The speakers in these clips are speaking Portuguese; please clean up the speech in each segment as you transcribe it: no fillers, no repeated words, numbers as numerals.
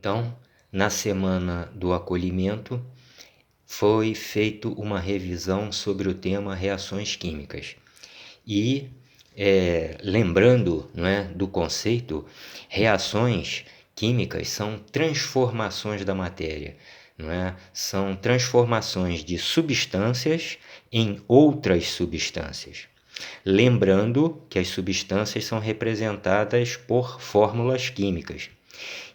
Então, na semana do acolhimento, foi feita uma revisão sobre o tema reações químicas. E, lembrando, do conceito, reações químicas são transformações da matéria, São transformações de substâncias em outras substâncias. Lembrando que as substâncias são representadas por fórmulas químicas.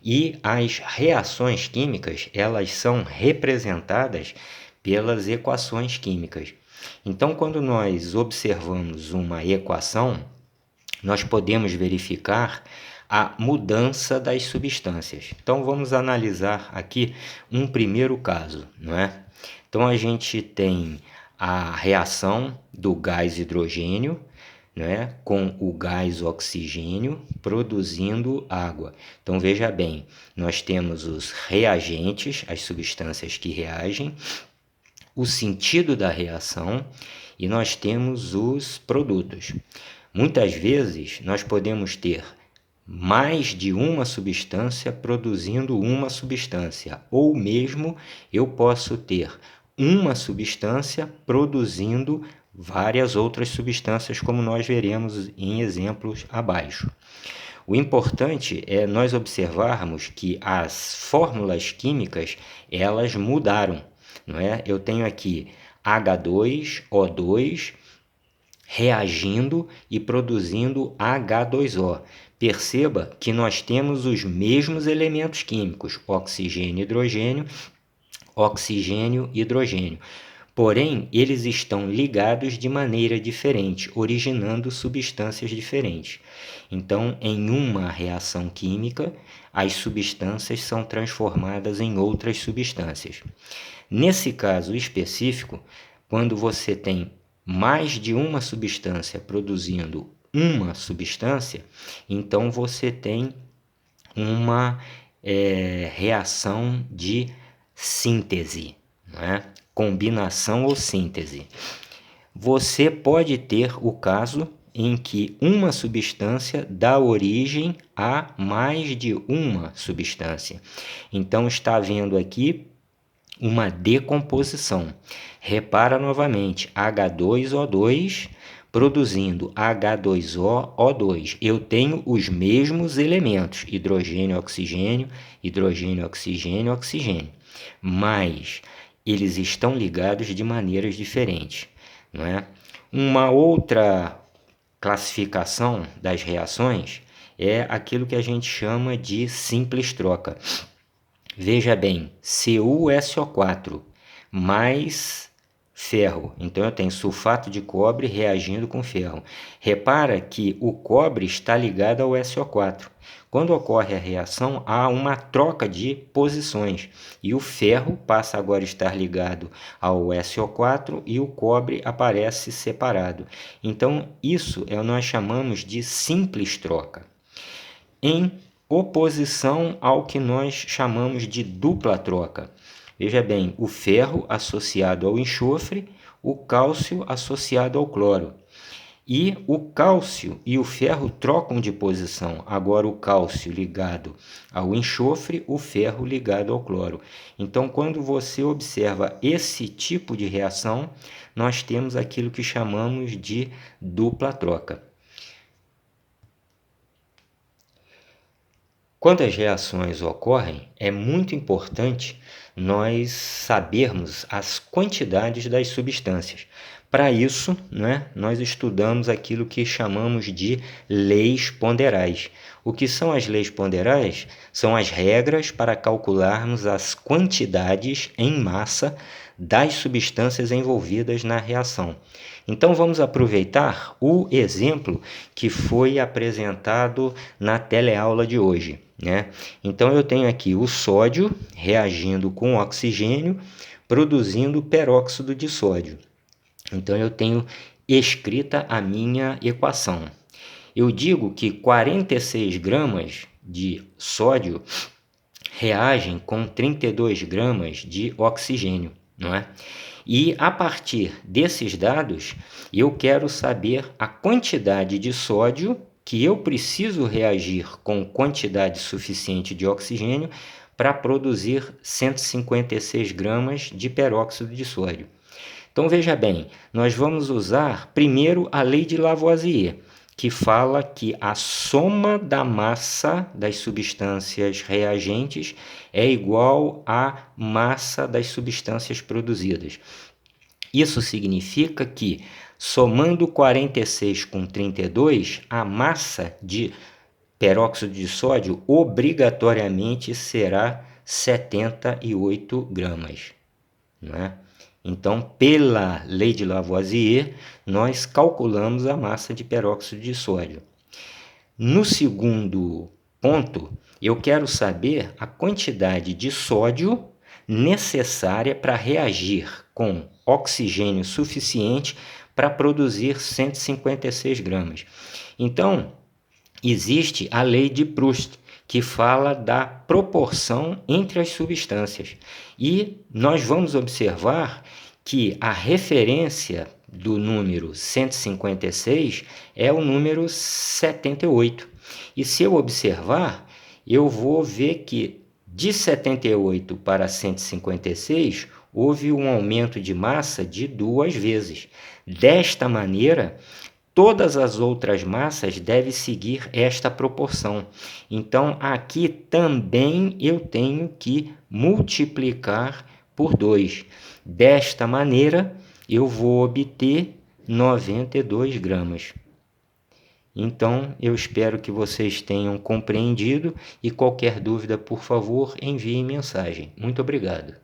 E as reações químicas, elas são representadas pelas equações químicas. Então, quando nós observamos uma equação, nós podemos verificar a mudança das substâncias. Então, vamos analisar aqui um primeiro caso, Então, a gente tem a reação do gás hidrogênio, com o gás oxigênio produzindo água. Então veja bem, nós temos os reagentes, as substâncias que reagem, o sentido da reação e nós temos os produtos. Muitas vezes nós podemos ter mais de uma substância produzindo uma substância, ou mesmo eu posso ter uma substância produzindo várias outras substâncias, como nós veremos em exemplos abaixo. O importante é nós observarmos que as fórmulas químicas, elas mudaram, Eu tenho aqui H2O2 reagindo e produzindo H2O. Perceba que nós temos os mesmos elementos químicos, oxigênio, hidrogênio. Porém, eles estão ligados de maneira diferente, originando substâncias diferentes. Então, em uma reação química, as substâncias são transformadas em outras substâncias. Nesse caso específico, quando você tem mais de uma substância produzindo uma substância, então você tem uma reação de síntese, combinação ou síntese. Você pode ter o caso em que uma substância dá origem a mais de uma substância. Então está havendo aqui uma decomposição. Repara novamente, H2O2 produzindo H2O2. Eu tenho os mesmos elementos, hidrogênio, oxigênio, mas eles estão ligados de maneiras diferentes, Uma outra classificação das reações é aquilo que a gente chama de simples troca. Veja bem, CuSO4 mais ferro. Então eu tenho sulfato de cobre reagindo com ferro. Repara que o cobre está ligado ao SO4. Quando ocorre a reação, há uma troca de posições e o ferro passa agora a estar ligado ao SO4 e o cobre aparece separado. Então isso nós chamamos de simples troca. Em oposição ao que nós chamamos de dupla troca. Veja bem, o ferro associado ao enxofre, o cálcio associado ao cloro. E o cálcio e o ferro trocam de posição. Agora o cálcio ligado ao enxofre, o ferro ligado ao cloro. Então, quando você observa esse tipo de reação, nós temos aquilo que chamamos de dupla troca. Quando as reações ocorrem, é muito importante nós sabermos as quantidades das substâncias. Para isso, nós estudamos aquilo que chamamos de leis ponderais. O que são as leis ponderais? São as regras para calcularmos as quantidades em massa das substâncias envolvidas na reação. Então, vamos aproveitar o exemplo que foi apresentado na teleaula de hoje. Então, eu tenho aqui o sódio reagindo com oxigênio, produzindo peróxido de sódio. Então, eu tenho escrita a minha equação. Eu digo que 46 gramas de sódio reagem com 32 gramas de oxigênio, E a partir desses dados, eu quero saber a quantidade de sódio que eu preciso reagir com quantidade suficiente de oxigênio para produzir 156 gramas de peróxido de sódio. Então veja bem, nós vamos usar primeiro a lei de Lavoisier, que fala que a soma da massa das substâncias reagentes é igual à massa das substâncias produzidas. Isso significa que, somando 46 com 32, a massa de peróxido de sódio obrigatoriamente será 78 gramas, não é? Então, pela lei de Lavoisier, nós calculamos a massa de peróxido de sódio. No segundo ponto, eu quero saber a quantidade de sódio necessária para reagir com oxigênio suficiente para produzir 156 gramas. Então, existe a lei de Proust, que fala da proporção entre as substâncias. E nós vamos observar que a referência do número 156 é o número 78. E se eu observar, eu vou ver que de 78 para 156 houve um aumento de massa de 2 vezes. Desta maneira, todas as outras massas devem seguir esta proporção. Então, aqui também eu tenho que multiplicar por 2. Desta maneira, eu vou obter 92 gramas. Então, eu espero que vocês tenham compreendido e qualquer dúvida, por favor, envie mensagem. Muito obrigado.